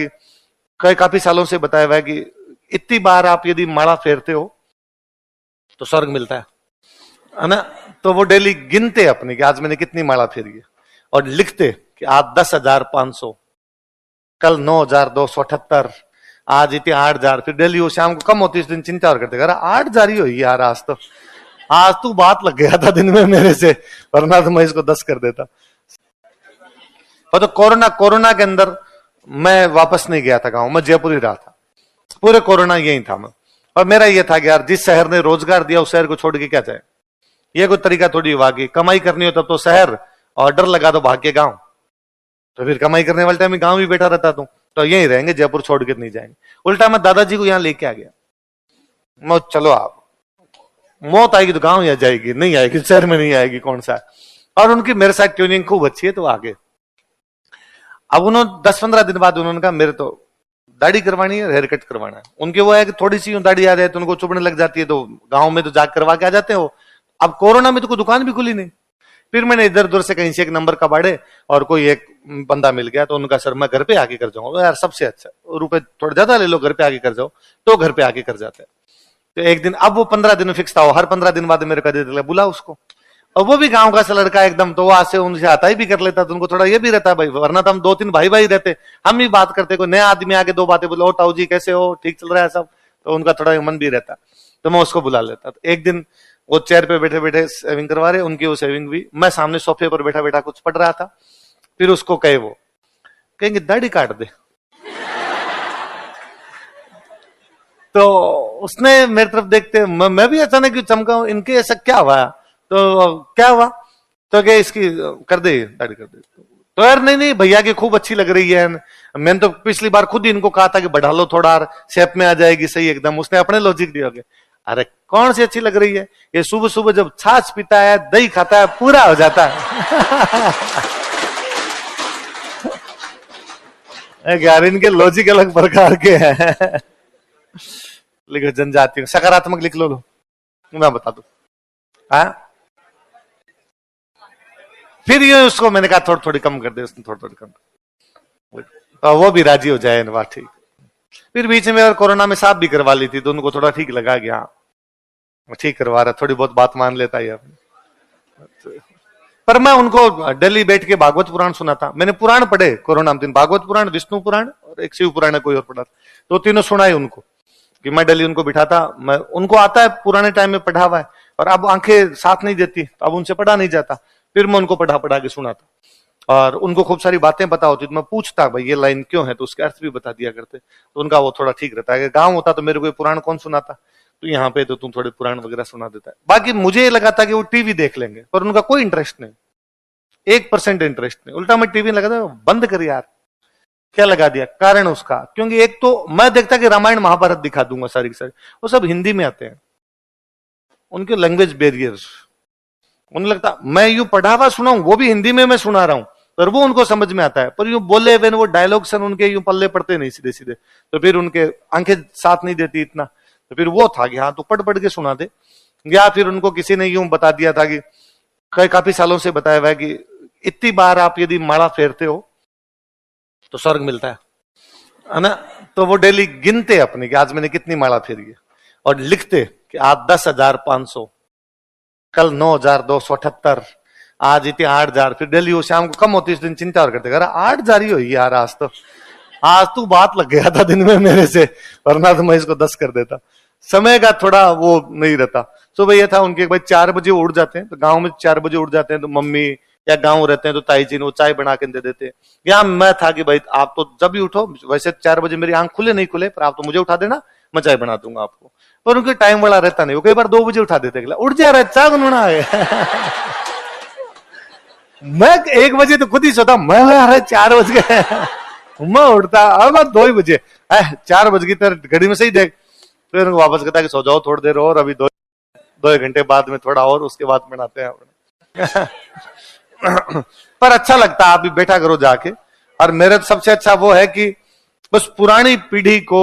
कई काफी सालों से बताया हुआ है कि इतनी बार आप यदि माला फेरते हो तो स्वर्ग मिलता है ना। तो वो डेली गिनते अपने कि आज मैंने कितनी माला फेरी है और लिखते कि आज 10,500, कल 9,278, आज इतने 8,000। फिर डेली वो शाम को कम होती, इस दिन चिंता और करते 8,000 ही हुई यार आज तो, आज तू बात लग गया था दिन में मेरे से, वरना तो मैं इसको 10 कर देता। और तो कोरोना के अंदर मैं वापस नहीं गया था गांव, मैं जयपुर ही रहा था पूरे कोरोना, यही था मैं। और मेरा ये था कि यार जिस शहर ने रोजगार दिया उस शहर को छोड़ के क्या जाए, ये कोई तरीका थोड़ी हुआ कि कमाई करनी हो तब तो शहर और डर लगा तो भाग के गांव, तो फिर कमाई करने वाले टाइम में गांव ही बैठा रहता तो यही रहेंगे, जयपुर छोड़ के नहीं जाएंगे। उल्टा मैं दादाजी को यहां लेके आ गया, मैं चलो आप मौत आएगी तो गांव ही आ जाएगी, नहीं आएगी शहर में नहीं आएगी, कौन सा है। और उनकी मेरे साथ ट्यूनिंग खूब अच्छी है तो आगे। अब उन्होंने 10-15 दिन बाद उन्होंने कहा मेरे तो दाढ़ी करवानी है, हेयर कट करवाना है। उनके वो है कि थोड़ी सी दाढ़ी आ जाए तो उनको चुभने लग जाती है, तो गांव में तो जाकर करवा के आ जाते हो। अब कोरोना में तो कोई दुकान भी खुली नहीं। फिर मैंने इधर उधर से कहीं से एक नंबर कबाड़े और कोई एक बंदा मिल गया, तो उनका सर मैं घर पे आके कर जाऊंगा। यार सबसे अच्छा, रुपए थोड़ा ज्यादा ले लो, घर पे आके कर जाओ, तो घर पे आके कर जाते हैं। तो एक दिन, अब वो 15 दिन फिक्स था, हर 15 दिन बाद मेरे कदे बुला उसको, और वो भी गांव का सा लड़का एकदम, तो वो आज से उनसे आता ही भी कर लेता, तो उनको थोड़ा ये भी रहता है भाई, वरना तो हम 2-3 भाई रहते, हम ही बात करते, कोई नया आदमी आके 2 बातें बोले, ओ ताऊ जी कैसे हो, ठीक चल रहा है सब, तो उनका थोड़ा मन भी रहता, तो मैं उसको बुला लेता। तो एक दिन वो चेयर पे बैठे बैठे सेविंग करवा रहे, उनकी वो सेविंग भी, मैं सामने सोफे पर बैठा बैठा कुछ पढ़ रहा था। फिर उसको कहे, वो कहेंगे दाढ़ी काट दे। तो उसने मेरी तरफ देखते, मैं भी अचानक चमका, इनके ऐसा क्या हुआ, तो क्या हुआ, तो क्या इसकी कर दे, दाढ़ी कर दे। तो यार नहीं भैया की खूब अच्छी लग रही है, मैंने तो पिछली बार खुद ही इनको कहा था कि बढ़ा लो थोड़ा, शेप में आ जाएगी सही एकदम। उसने अपने लॉजिक दिया, अरे कौन सी अच्छी लग रही है, ये सुबह सुबह जब छाछ पीता है, दही खाता है, पूरा हो जाता है। यार इनके लॉजिक अलग प्रकार के हैं। लिखो जनजाति, सकारात्मक लिख लो, मैं बता दूं। हाँ फिर ये उसको मैंने कहा थोड़ी थोड़ी कम कर दे, उसने थोड़ी थोड़ी कम, तो वो भी राजी हो जाए, वाह ठीक। फिर बीच में और कोरोना में साफ भी करवा ली थी, तो उनको थोड़ा ठीक लगा कि हाँ ठीक करवा रहा, थोड़ी बहुत बात मान लेता है अपनी। पर मैं उनको दिल्ली बैठ के भागवत पुराण सुनाता, मैंने पुराण पढ़े कोरोना में, भागवत पुराण, विष्णु पुराण और एक शिव पुराण है कोई और पढ़ा, तो तीनों सुनाए उनको, कि मैं दिल्ली उनको बिठाता, मैं उनको आता है पुराने टाइम में पढ़ा हुआ है, और अब आंखें साथ नहीं देती, तो अब उनसे पढ़ा नहीं जाता। फिर मैं उनको पढ़ा के सुनाता, और उनको खूब सारी बातें पता होती, तो मैं पूछता भाई ये लाइन क्यों है, तो उसके अर्थ भी बता दिया करते, तो उनका वो थोड़ा ठीक रहता है। गांव होता तो मेरे को पुराण कौन सुनाता, तो यहाँ पे तो तुम थोड़े पुराण वगैरह सुना देता है। बाकी मुझे ये लगा था कि वो टीवी देख लेंगे, पर उनका कोई इंटरेस्ट नहीं, 1% इंटरेस्ट नहीं। उल्टा मैं टीवी लगा था, बंद कर यार, क्या लगा दिया। कारण उसका, क्योंकि एक तो मैं देखता कि रामायण महाभारत दिखा दूंगा सारी की सारी, वो सब हिंदी में आते हैं, उनके लैंग्वेज बैरियर्स, उन्हें लगता मैं यूं पढ़ा हुआ सुनाऊं, वो भी हिंदी में मैं सुना रहा हूं, पर वो उनको समझ में आता है, पर यूं बोले हुए वो डायलॉग सन उनके यूं पल्ले पड़ते नहीं सीधे सीधे, तो फिर उनके आंखें साथ नहीं देती इतना, तो फिर वो था कि हाँ तो पढ़ के सुना दे। या फिर उनको किसी ने यूं बता दिया था कि काफी सालों से बताया हुआ है कि इतनी बार आप यदि माला फेरते हो तो स्वर्ग मिलता है ना। तो वो डेली गिनते अपने कि आज मैंने कितनी माला फेरी है, और लिखते कि आज 10,500, कल 9,278, आज इतने 8,000। फिर डेली वो शाम को कम होती, इस दिन चिंता और करते 8,000 ही हुई यार आज तो, आज तू बात लग गया था दिन में मेरे से, वरना तो मैं इसको 10 कर देता। समय का थोड़ा वो नहीं रहता। सुबह ये था उनके, भाई 4 बजे उठ जाते हैं, तो गांव में 4 बजे उठ जाते हैं, तो मम्मी या गांव रहते हैं तो ताई जी ने वो चाय बना के दे देते। या मैं था कि भाई आप तो जब भी उठो, वैसे 4 बजे मेरी आंख खुले नहीं खुले, पर आप तो मुझे उठा देना, मैं चाय बना दूंगा आपको। पर उनके टाइम वाला रहता नहीं, वो कई बार 2 बजे उठा देते, उठ जा रहा है चाय बनना है। मैं 1 बजे तो खुद ही सोता, मैं यार 4 बज गए, मैं उठता अब 2 बजे, 4 बज गई तेरे घड़ी में सही देख। फिर उनको वापस कहता कि सो जाओ थोड़ी देर और, अभी 2 घंटे बाद में थोड़ा और, उसके बाद बनाते हैं। पर अच्छा लगता है, आप भी बैठा करो जाके। और मेरे तो सबसे अच्छा वो है कि बस पुरानी पीढ़ी को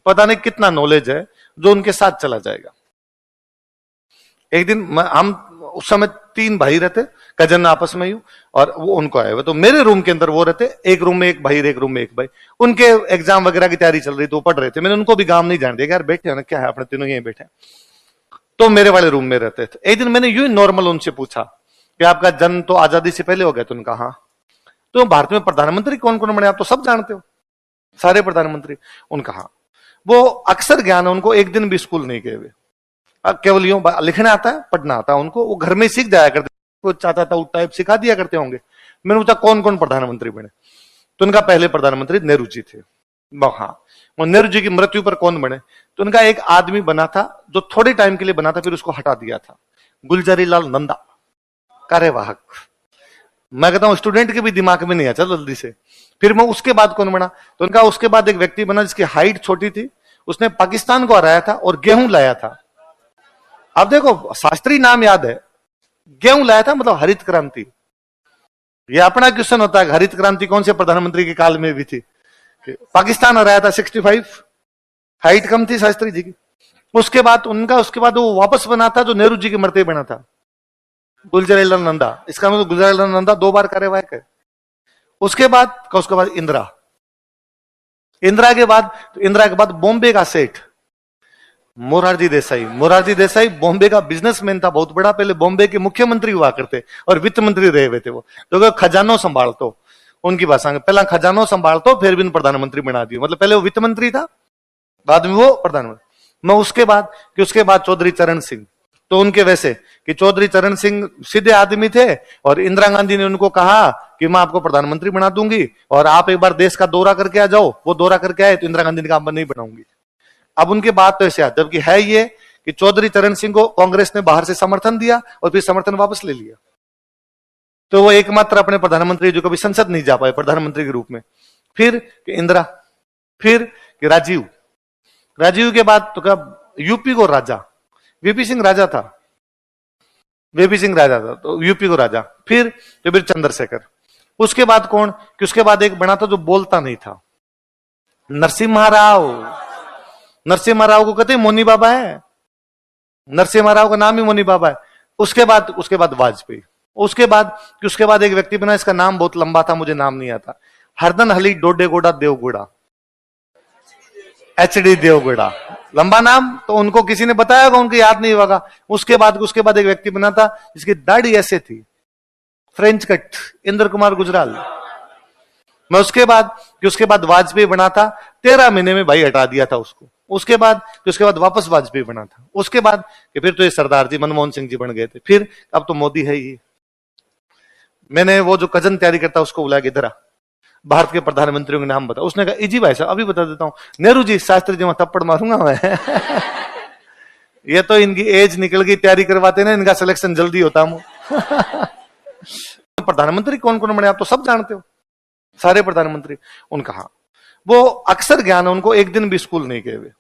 पता नहीं कितना नॉलेज है जो उनके साथ चला जाएगा। एक दिन हम उस समय 3 भाई रहते, कजन आपस में ही, और वो उनको आए हुए, तो मेरे रूम के अंदर वो रहते, एक रूम में एक भाई, एक रूम में एक भाई। उनके एग्जाम वगैरह की तैयारी चल रही थी, वो पढ़ रहे थे। मैंने उनको भी गांव नहीं जान दिया, यार बैठे हो ना, क्या है, अपने तीनों यहीं बैठे। तो मेरे वाले रूम में रहते थे। एक दिन मैंने यूं ही नॉर्मल उनसे पूछा कि आपका जन्म तो आजादी से पहले हो गया? तो उनका हाँ। तो भारत में प्रधानमंत्री कौन कौन बने, आप तो सब जानते हो, सारे प्रधानमंत्री। उनका हाँ। वो अक्सर ज्ञान है उनको, एक दिन भी स्कूल नहीं गए हुए, केवल यूं लिखना आता है, पढ़ना आता है उनको, वो घर में सीख जाया करते, वो चाहता था टाइप सिखा दिया करते होंगे। मैंने पूछा कौन कौन प्रधानमंत्री बने? तो उनका पहले प्रधानमंत्री नेहरू जी थे। हाँ। और नेहरू जी की मृत्यु पर कौन बने? तो उनका एक आदमी बना था जो थोड़े टाइम के लिए बना था, फिर उसको हटा दिया था, गुलजारी लाल नंदा, कार्यवाहक। मैं कहता हूं स्टूडेंट के भी दिमाग में नहीं आता जल्दी से। फिर मैं उसके बाद कौन बना? तो उनका उसके बाद एक व्यक्ति बना जिसकी हाइट छोटी थी, उसने पाकिस्तान को हराया था और गेहूं लाया था। अब देखो शास्त्रीय नाम याद है, गेहूं लाया था, मतलब हरित क्रांति। ये अपना क्वेश्चन होता है, हरित क्रांति कौन से प्रधानमंत्री के काल में भी थी? पाकिस्तान हराया था 65, हाइट कम थी शास्त्री जी की। उसके बाद वो वापस बना था जो नेहरू जी के मरते बना था, गुलजारीलाल नंदा। इसका मतलब गुलजारीलाल नंदा 2 बार कार्यवाहक है। उसके बाद इंदिरा के बाद बॉम्बे का सेठ मोरारजी देसाई बॉम्बे का बिजनेसमैन था, बहुत बड़ा। पहले बॉम्बे के मुख्यमंत्री हुआ करते और वित्त मंत्री रहे हुए थे वो, तो खजानो संभालतो, उनकी भाषा में पहला खजानो संभालतो, फिर भी प्रधानमंत्री बना दिया। मतलब पहले वो वित्त मंत्री था, बाद में वो प्रधानमंत्री। मैं उसके बाद चौधरी चरण सिंह। तो उनके वैसे कि चौधरी चरण सिंह सीधे आदमी थे, और इंदिरा गांधी ने उनको कहा कि मैं आपको प्रधानमंत्री बना दूंगी और आप एक बार देश का दौरा करके आ जाओ। वो दौरा करके आए तो इंदिरा गांधी ने कहा मैं नहीं बनाऊंगी। अब उनके बात तो ऐसे आती, जबकि है ये कि चौधरी चरण सिंह को कांग्रेस ने बाहर से समर्थन दिया और फिर समर्थन वापस ले लिया। तो वो एकमात्र अपने प्रधानमंत्री जो कभी संसद नहीं जा पाए प्रधानमंत्री के रूप में। फिर इंदिरा, फिर राजीव के बाद तो क्या यूपी को राजा, वीपी सिंह राजा था, तो यूपी को राजा। फिर चंद्रशेखर। उसके बाद कौन? कि उसके बाद एक बना था जो बोलता नहीं था, नरसिम्हा राव को कहते हैं मोनी बाबा है, नरसिम्हा राव का नाम ही मोनी बाबा है। उसके बाद वाजपेयी। उसके बाद एक व्यक्ति बना, इसका नाम बहुत लंबा था, मुझे नाम नहीं आता, हरदन हली डोडेगोड़ा देवगोड़ा, HD देवगोड़ा, लंबा नाम। तो उनको किसी ने बताया होगा, उनको याद नहीं होगा। उसके बाद एक व्यक्ति बना था जिसकी दाढ़ी ऐसे थी, फ्रेंच कट, इंद्र कुमार गुजराल। मैं उसके बाद वाजपेयी बना था, 13 महीने में भाई हटा दिया था उसको। उसके बाद वापस वाजपेयी बना था। उसके बाद फिर तो ये सरदार जी मनमोहन सिंह जी बन गए थे। फिर अब तो मोदी है ही। मैंने वो जो कजन तैयारी करता उसको बुलाया, इधर आ, भारत के प्रधानमंत्रियों के नाम बता। उसने कहा इजी भाई साहब, अभी बता देता हूं, नेहरू जी, शास्त्री जी, मैं थप्पड़ मारूंगा मैं। ये तो इनकी एज निकल गई, तैयारी करवाते ना, इनका सिलेक्शन जल्दी होता। प्रधानमंत्री कौन कौन बने आप तो सब जानते हो, सारे प्रधानमंत्री। उनका हाँ। वो अक्सर ज्ञान है उनको, एक दिन भी स्कूल नहीं गए हुए।